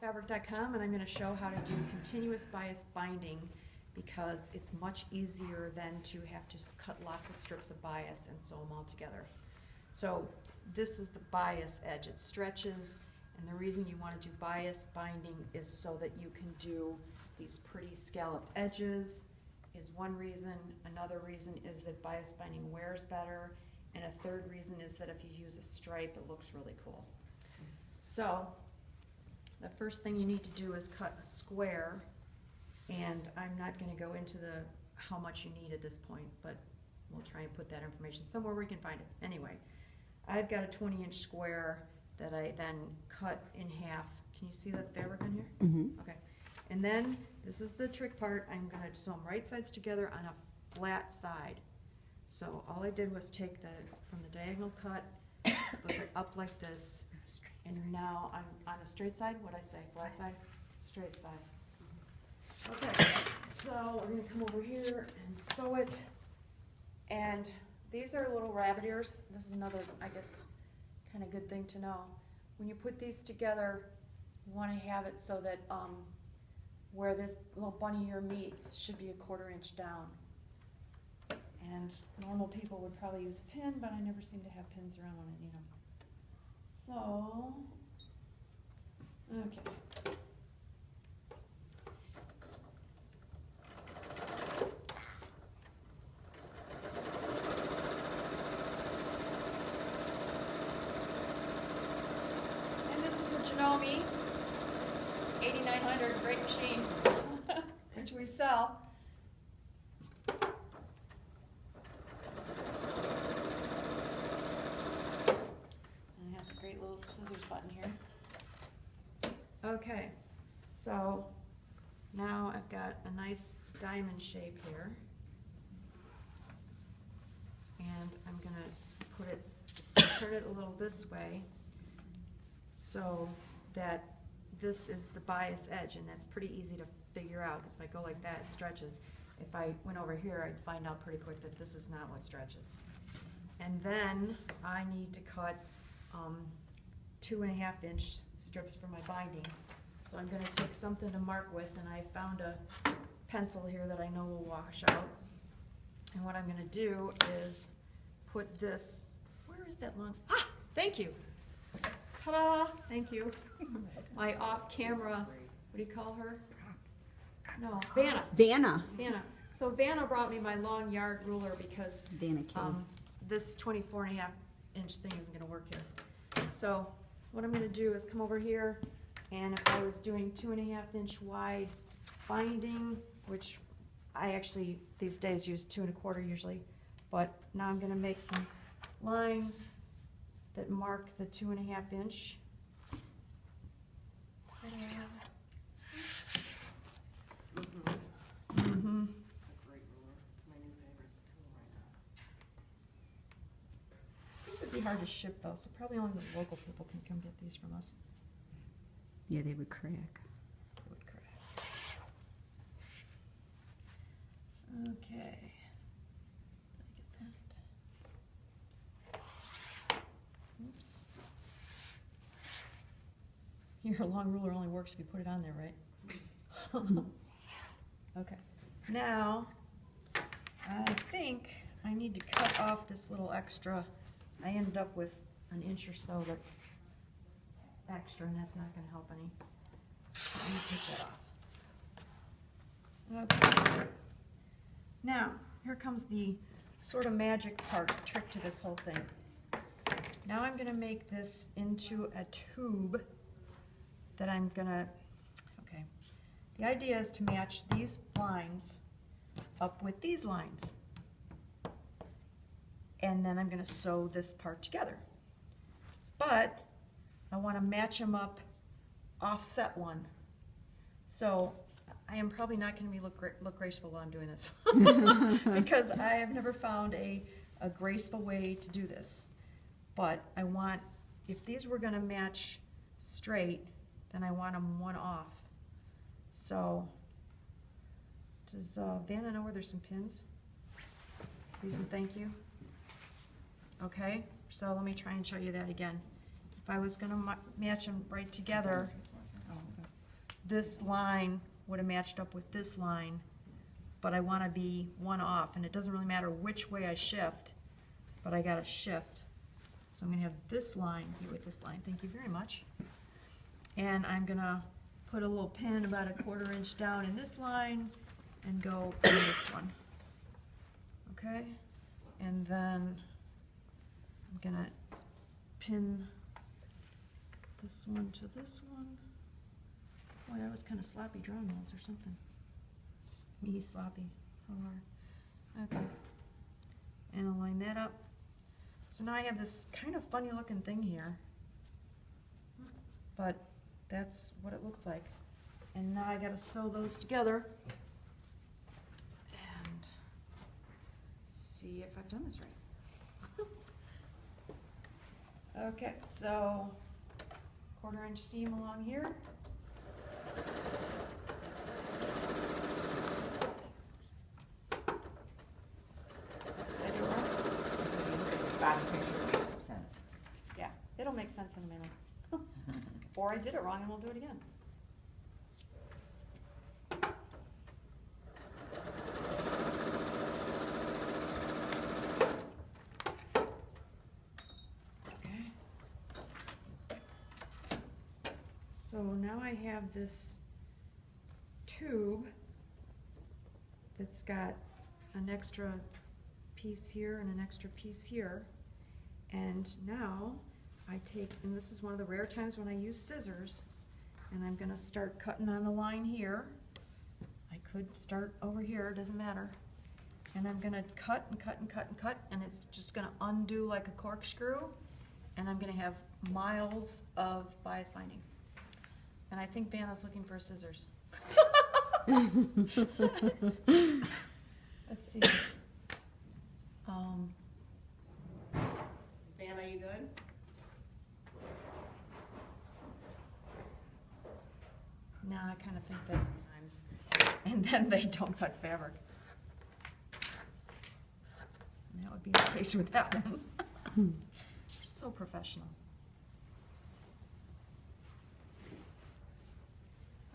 quiltfabric.com, and I'm going to show how to do continuous bias binding because it's much easier than to have to cut lots of strips of bias and sew them all together. So this is the bias edge. It stretches, and the reason you want to do bias binding is so that you can do these pretty scalloped edges is one reason. Another reason is that bias binding wears better, and a third reason is that if you use a stripe, it looks really cool. So the first thing you need to do is cut a square, and I'm not going to go into how much you need at this point, but we'll try and put that information somewhere where you can find it. Anyway, I've got a 20-inch square that I then cut in half. Can you see the fabric on here? Mm-hmm. Okay. And then, this is the trick part, I'm going to sew them right sides together on a flat side. So all I did was take from the diagonal cut, flip it up like this, and now I'm on the straight side. What'd I say? Flat side? Straight side. Okay, so we're going to come over here and sew it. And these are little rabbit ears. This is another, I guess, kind of good thing to know. When you put these together, you want to have it so that where this little bunny ear meets should be a 1/4 inch down. And normal people would probably use a pin, but I never seem to have pins around when I need them. So, okay. And this is a Janome 8900, great machine, which we sell. And it has a great little scissors button here. Okay, so now I've got a nice diamond shape here. And I'm going to turn it a little this way so that this is the bias edge, and that's pretty easy to figure out because if I go like that, it stretches. If I went over here, I'd find out pretty quick that this is not what stretches. And then I need to cut 2.5 inch strips for my binding. So I'm going to take something to mark with, and I found a pencil here that I know will wash out. And what I'm going to do is put this, where is that long? Ah, thank you. Ta-da! Thank you. My off-camera, what do you call her? No, Vanna. Vanna. Vanna. So Vanna brought me my long yard ruler because Vanna this 24.5 inch thing isn't going to work here. So what I'm going to do is come over here, and if I was doing 2.5 inch wide binding, which I actually these days use 2 1/4 usually, but now I'm going to make some lines that mark the 2.5 inch. Mm-hmm. These would be hard to ship though, so probably only the local people can come get these from us. Yeah, they would crack. They would crack. Okay. Did I get that? Oops. Your long ruler only works if you put it on there, right? Okay. Now, I think I need to cut off this little extra. I ended up with an inch or so that's extra, and that's not going to help any. So I'm going to take that off. Okay. Now, here comes the sort of magic part, trick to this whole thing. Now I'm going to make this into a tube that I'm going to, okay. The idea is to match these lines up with these lines. And then I'm going to sew this part together. But I want to match them up offset one. So I am probably not going to look graceful while I'm doing this because I have never found a graceful way to do this. But I want, if these were going to match straight, then I want them one off. So, does Vanna know where there's some pins? Please and thank you. Okay, so let me try and show you that again. If I was going to match them right together, this line would have matched up with this line, but I want to be one off, and it doesn't really matter which way I shift, but I got to shift. So I'm going to have this line here with this line. Thank you very much. And I'm going to put a little pin about a 1/4 inch down in this line and go in this one. Okay? And then I'm going to pin this one to this one. Boy, I was kind of sloppy drawing those or something. Me sloppy. How hard. Okay. And I'll line that up. So now I have this kind of funny looking thing here. But that's what it looks like. And now I gotta sew those together and see if I've done this right. Okay, so 1/4 inch seam along here. Bottom picture makes some sense. Yeah, it'll make sense in a minute. Or I did it wrong and we'll do it again. Okay. So now I have this tube that's got an extra piece here and an extra piece here. And now I take, and this is one of the rare times when I use scissors, and I'm gonna start cutting on the line here. I could start over here, it doesn't matter. And I'm gonna cut and cut and cut and cut, and it's just gonna undo like a corkscrew, and I'm gonna have miles of bias binding. And I think Vanna's looking for scissors. Let's see. Vanna, you good? Now I kind of think that sometimes, and then they don't cut fabric. And that would be the case with that one. They're so professional.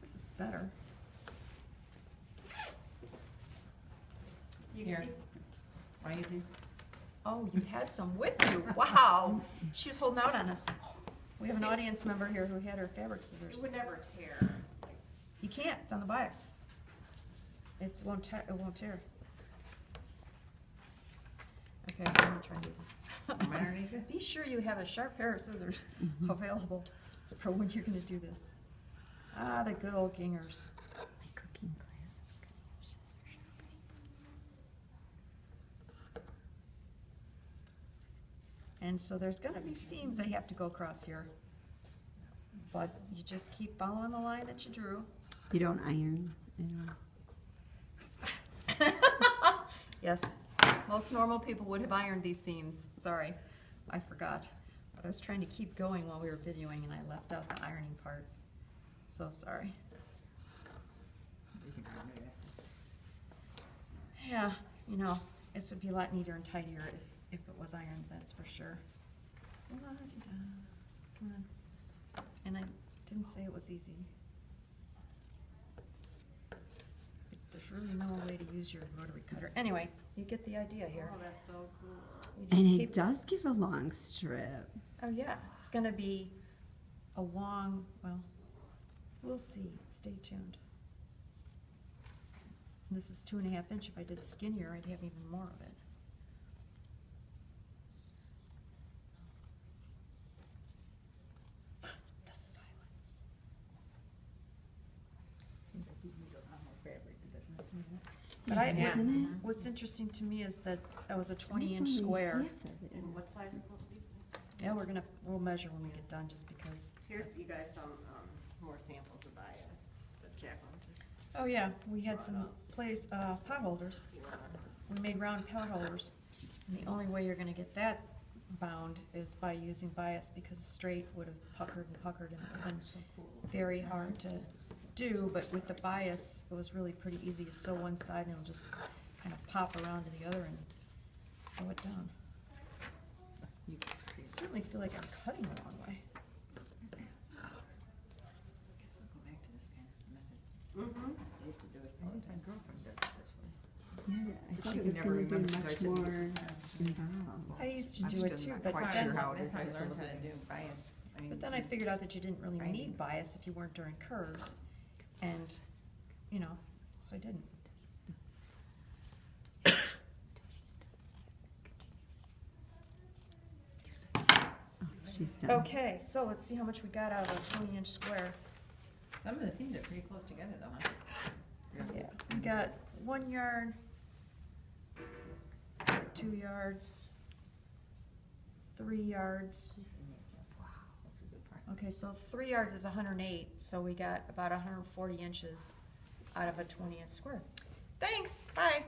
This is better. You Here. can want to use these? Oh, you had some with you. Wow. She was holding out on us. We have an audience member here who had her fabric scissors. It would never tear. You can't, it's on the bias. It won't tear. Okay, I'm gonna try these. Mine are any good? Be sure you have a sharp pair of scissors available for when you're gonna do this. Ah, the good old gingers. My cooking class is gonna have scissor sharpening. And so there's gonna be seams that have to go across here. But you just keep following the line that you drew. You don't iron at all. Yes, most normal people would have ironed these seams. Sorry, I forgot. But I was trying to keep going while we were videoing and I left out the ironing part. So sorry. Yeah, you know, this would be a lot neater and tidier if it was ironed, that's for sure. La-di-da. Come on. And I didn't say it was easy. There's really no way to use your rotary cutter. Anyway, you get the idea here. Oh, that's so cool. You just And keep- it does give a long strip. Oh yeah, it's gonna be a long, well, we'll see, stay tuned. This is 2.5 inch. If I did skinnier, I'd have even more of it. The silence. But Yeah. Isn't it? what's interesting to me is that that was a And 20-inch it's only square. half of it. And what size is it supposed to be? Yeah, we'll measure when we get done, just because. Here's you guys some more samples of bias that Jacqueline just. Oh yeah, we had some pot holders. You wanna- We made round pot holders. And the only way you're gonna get that bound is by using bias, because straight would have puckered and puckered and it would have been very hard to do, but with the bias, it was really pretty easy to sew one side and it'll just kind of pop around to the other and sew it down. I certainly feel like I'm cutting the wrong way. Guess I'll go back to this guy. used to do it. I think my girlfriend does it this way. Yeah, I But thought she it was never gonna be remembered much because I more said yes. involved. I used to I'm do it still too, not but quite then, sure how it That's is. how I have to learned look how at to it. do bias. I mean, but then I figured out that you didn't really Binding. need bias if you weren't doing curves, and, you know, so I didn't. Oh, she's done. Okay, so let's see how much we got out of a 20-inch square. Some of the seams are pretty close together though, huh? Yeah, we got 1 yard, 2 yards, 3 yards. Wow, that's a good part. Okay, so 3 yards is 108, so we got about 140 inches out of a 20-inch square. Thanks, bye.